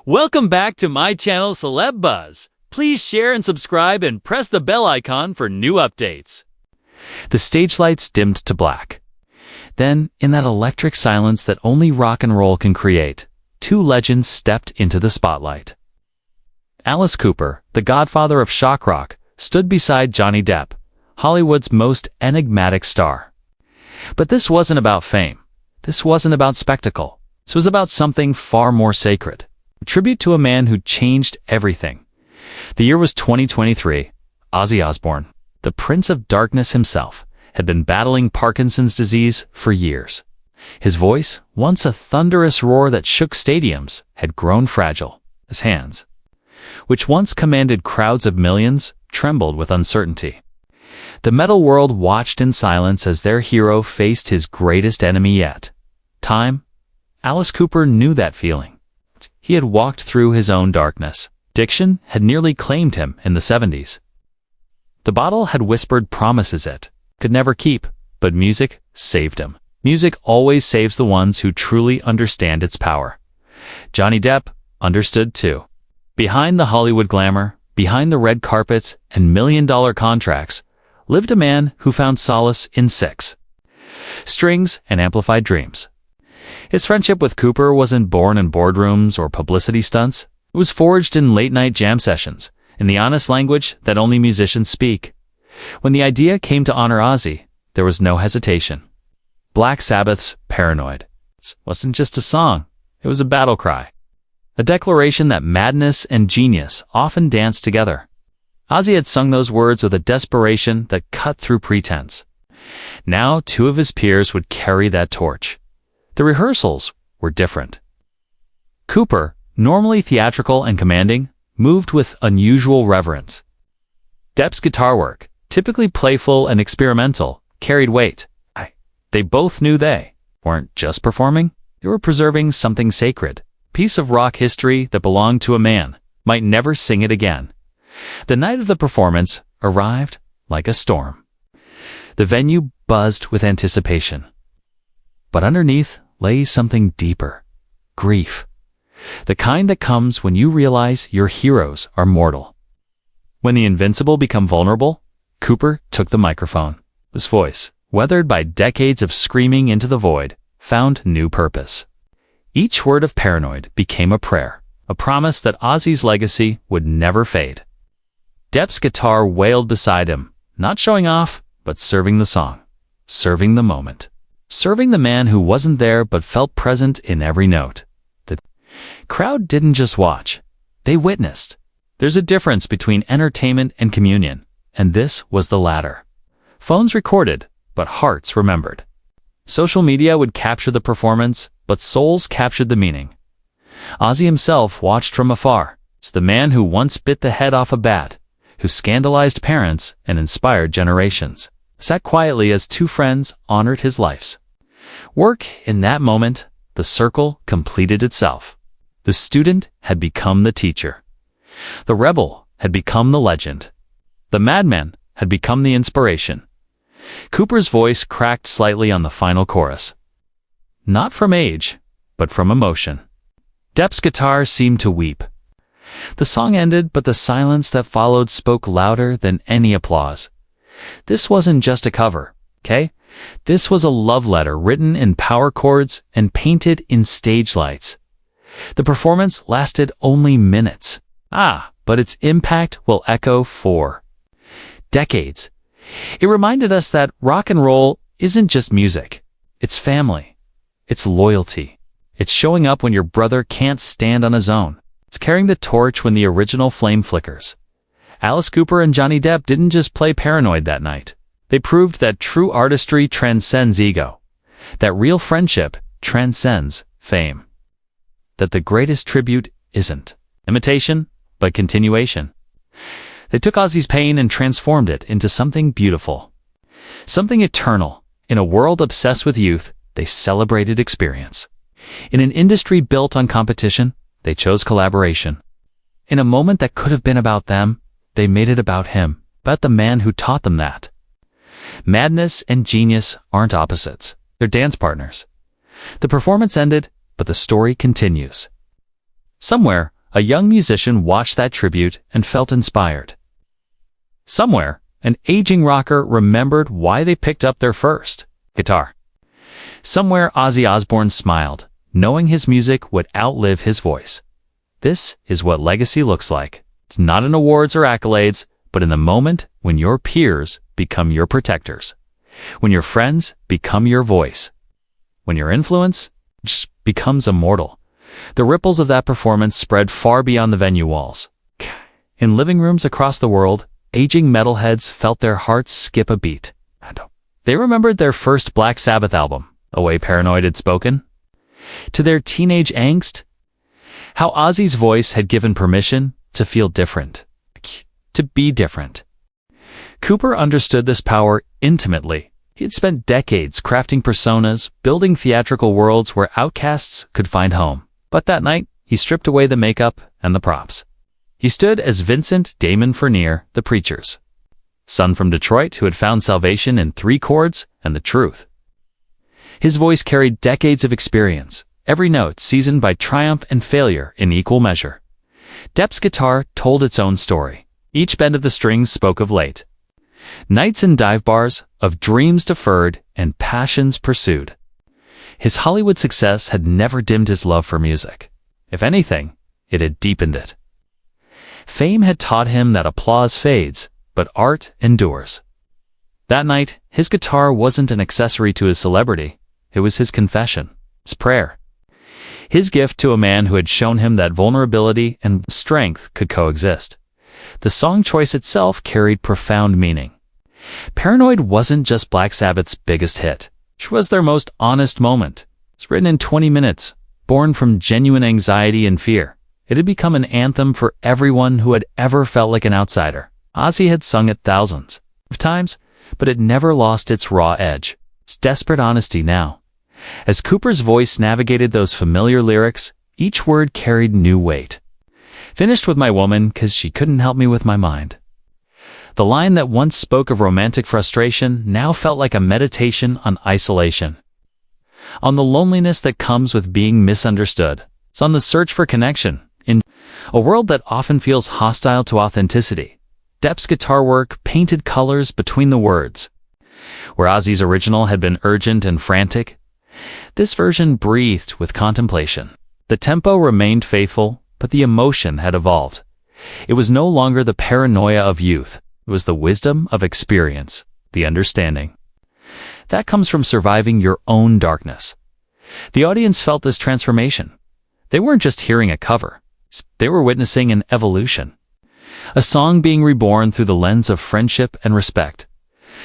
Welcome back to my channel Celeb Buzz. Please share and subscribe and press the bell icon for new updates. The stage lights dimmed to black. Then, in that electric silence that only rock and roll can create, two legends stepped into the spotlight. Alice Cooper, the godfather of shock rock, stood beside Johnny Depp, Hollywood's most enigmatic star. But this wasn't about fame. This wasn't about spectacle. This was about something far more sacred. A tribute to a man who changed everything. The year was 2023. Ozzy Osbourne, the Prince of Darkness himself, had been battling Parkinson's disease for years. His voice, once a thunderous roar that shook stadiums, had grown fragile. His hands, which once commanded crowds of millions, trembled with uncertainty. The metal world watched in silence as their hero faced his greatest enemy yet. Time. Alice Cooper knew that feeling. He had walked through his own darkness. Addiction had nearly claimed him in the 70s. The bottle had whispered promises it could never keep, but music saved him. Music always saves the ones who truly understand its power. Johnny Depp understood too. Behind the Hollywood glamour, behind the red carpets and million-dollar contracts, lived a man who found solace in six strings and amplified dreams. His friendship with Cooper wasn't born in boardrooms or publicity stunts. It was forged in late-night jam sessions, in the honest language that only musicians speak. When the idea came to honor Ozzy, there was no hesitation. Black Sabbath's Paranoid. It wasn't just a song, it was a battle cry. A declaration that madness and genius often dance together. Ozzy had sung those words with a desperation that cut through pretense. Now, two of his peers would carry that torch. The rehearsals were different. Cooper, normally theatrical and commanding, moved with unusual reverence. Depp's guitar work, typically playful and experimental, carried weight. They both knew they weren't just performing, they were preserving something sacred, a piece of rock history that belonged to a man, might never sing it again. The night of the performance arrived like a storm. The venue buzzed with anticipation. But underneath lay something deeper, grief. The kind that comes when you realize your heroes are mortal. When the invincible become vulnerable, Cooper took the microphone. His voice, weathered by decades of screaming into the void, found new purpose. Each word of Paranoid became a prayer, a promise that Ozzy's legacy would never fade. Depp's guitar wailed beside him, not showing off, but serving the song, serving the moment, serving the man who wasn't there but felt present in every note. The crowd didn't just watch, they witnessed. There's a difference between entertainment and communion, and this was the latter. Phones recorded, but hearts remembered. Social media would capture the performance, but souls captured the meaning. Ozzy himself watched from afar. It's the man who once bit the head off a bat, who scandalized parents and inspired generations, sat quietly as two friends honored his life's work. In that moment, the circle completed itself. The student had become the teacher. The rebel had become the legend. The madman had become the inspiration. Cooper's voice cracked slightly on the final chorus. Not from age, but from emotion. Depp's guitar seemed to weep. The song ended, but the silence that followed spoke louder than any applause. This wasn't just a cover, okay? This was a love letter written in power chords and painted in stage lights. The performance lasted only minutes. But its impact will echo for decades. It reminded us that rock and roll isn't just music. It's family. It's loyalty. It's showing up when your brother can't stand on his own. It's carrying the torch when the original flame flickers. Alice Cooper and Johnny Depp didn't just play Paranoid that night. They proved that true artistry transcends ego. That real friendship transcends fame. That the greatest tribute isn't imitation, but continuation. They took Ozzy's pain and transformed it into something beautiful. Something eternal. In a world obsessed with youth, they celebrated experience. In an industry built on competition, they chose collaboration. In a moment that could have been about them, they made it about him, about the man who taught them that. Madness and genius aren't opposites. They're dance partners. The performance ended, but the story continues. Somewhere, a young musician watched that tribute and felt inspired. Somewhere, an aging rocker remembered why they picked up their first guitar. Somewhere, Ozzy Osbourne smiled, knowing his music would outlive his voice. This is what legacy looks like. It's not in awards or accolades, but in the moment when your peers become your protectors, when your friends become your voice, when your influence just becomes immortal. The ripples of that performance spread far beyond the venue walls. In living rooms across the world, aging metalheads felt their hearts skip a beat. They remembered their first Black Sabbath album, The Way Paranoid Had Spoken. To their teenage angst, how Ozzy's voice had given permission to feel different, to be different. Cooper understood this power intimately. He had spent decades crafting personas, building theatrical worlds where outcasts could find home. But that night, he stripped away the makeup and the props. He stood as Vincent Damon Furnier, the Preachers, son from Detroit who had found salvation in 3 chords and the truth. His voice carried decades of experience, every note seasoned by triumph and failure in equal measure. Depp's guitar told its own story. Each bend of the strings spoke of late nights in dive bars, of dreams deferred and passions pursued. His Hollywood success had never dimmed his love for music. If anything, it had deepened it. Fame had taught him that applause fades, but art endures. That night, his guitar wasn't an accessory to his celebrity. It was his confession, his prayer. His gift to a man who had shown him that vulnerability and strength could coexist. The song choice itself carried profound meaning. Paranoid wasn't just Black Sabbath's biggest hit. It was their most honest moment. It was written in 20 minutes, born from genuine anxiety and fear. It had become an anthem for everyone who had ever felt like an outsider. Ozzy had sung it thousands of times, but it never lost its raw edge, its desperate honesty now. As Cooper's voice navigated those familiar lyrics, each word carried new weight. Finished with my woman 'cause she couldn't help me with my mind. The line that once spoke of romantic frustration now felt like a meditation on isolation, on the loneliness that comes with being misunderstood. It's on the search for connection in a world that often feels hostile to authenticity. Depp's guitar work painted colors between the words. Where Ozzy's original had been urgent and frantic, this version breathed with contemplation. The tempo remained faithful, but the emotion had evolved. It was no longer the paranoia of youth. It was the wisdom of experience, the understanding. That comes from surviving your own darkness. The audience felt this transformation. They weren't just hearing a cover. They were witnessing an evolution. A song being reborn through the lens of friendship and respect.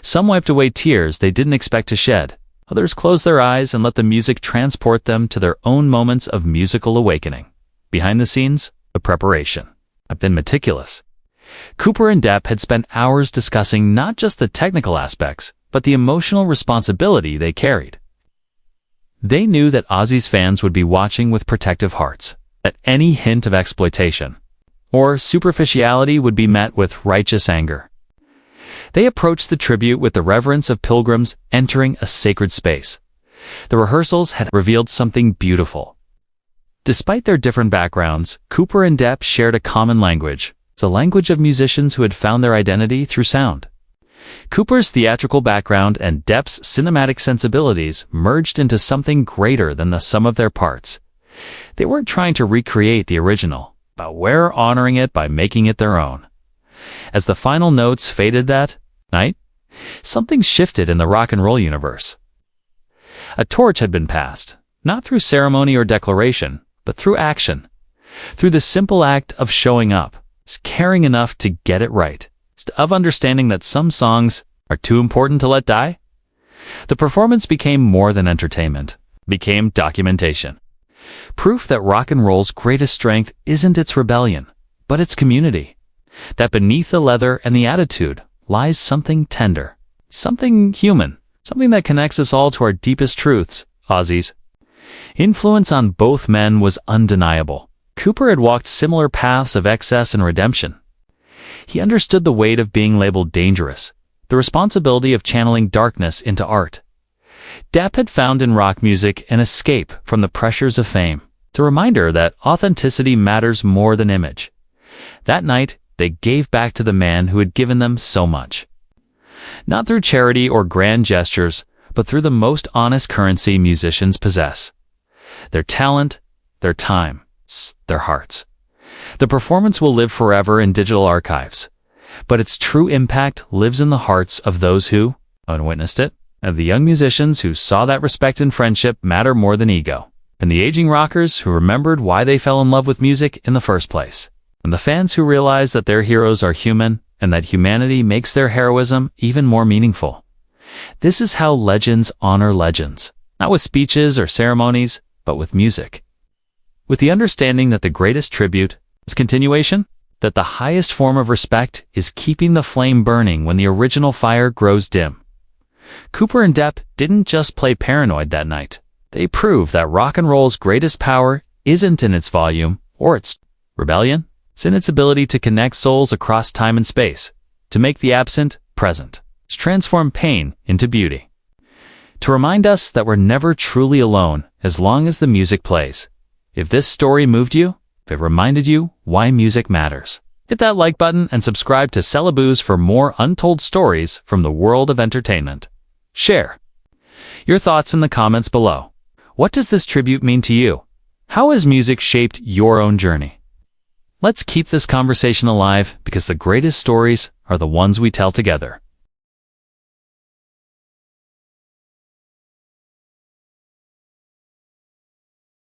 Some wiped away tears they didn't expect to shed. Others closed their eyes and let the music transport them to their own moments of musical awakening. Behind the scenes, the preparation. I've been meticulous. Cooper and Depp had spent hours discussing not just the technical aspects, but the emotional responsibility they carried. They knew that Ozzy's fans would be watching with protective hearts, that any hint of exploitation or superficiality would be met with righteous anger. They approached the tribute with the reverence of pilgrims entering a sacred space. The rehearsals had revealed something beautiful. Despite their different backgrounds, Cooper and Depp shared a common language. It's a language of musicians who had found their identity through sound. Cooper's theatrical background and Depp's cinematic sensibilities merged into something greater than the sum of their parts. They weren't trying to recreate the original, but were honoring it by making it their own. As the final notes faded that night, something shifted in the rock and roll universe. A torch had been passed, not through ceremony or declaration, but through action. Through the simple act of showing up, caring enough to get it right, of understanding that some songs are too important to let die. The performance became more than entertainment, became documentation. Proof that rock and roll's greatest strength isn't its rebellion, but its community. That beneath the leather and the attitude lies something tender, something human, something that connects us all to our deepest truths. Ozzy's influence on both men was undeniable. Cooper had walked similar paths of excess and redemption. He understood the weight of being labeled dangerous, the responsibility of channeling darkness into art. Depp had found in rock music an escape from the pressures of fame, It's a reminder that authenticity matters more than image. That night, they gave back to the man who had given them so much. Not through charity or grand gestures, but through the most honest currency musicians possess: their talent, their time, their hearts. The performance will live forever in digital archives, but its true impact lives in the hearts of those who witnessed it, of the young musicians who saw that respect and friendship matter more than ego, and the aging rockers who remembered why they fell in love with music in the first place, and the fans who realized that their heroes are human and that humanity makes their heroism even more meaningful. This is how legends honor legends, not with speeches or ceremonies, but with music. With the understanding that the greatest tribute is continuation, that the highest form of respect is keeping the flame burning when the original fire grows dim. Cooper and Depp didn't just play Paranoid that night. They proved that rock and roll's greatest power isn't in its volume or its rebellion. It's in its ability to connect souls across time and space, to make the absent present, to transform pain into beauty, to remind us that we're never truly alone as long as the music plays. If this story moved you, if it reminded you why music matters, hit that like button and subscribe to Celebu's for more untold stories from the world of entertainment. Share your thoughts in the comments below. What does this tribute mean to you? How has music shaped your own journey? Let's keep this conversation alive, because the greatest stories are the ones we tell together.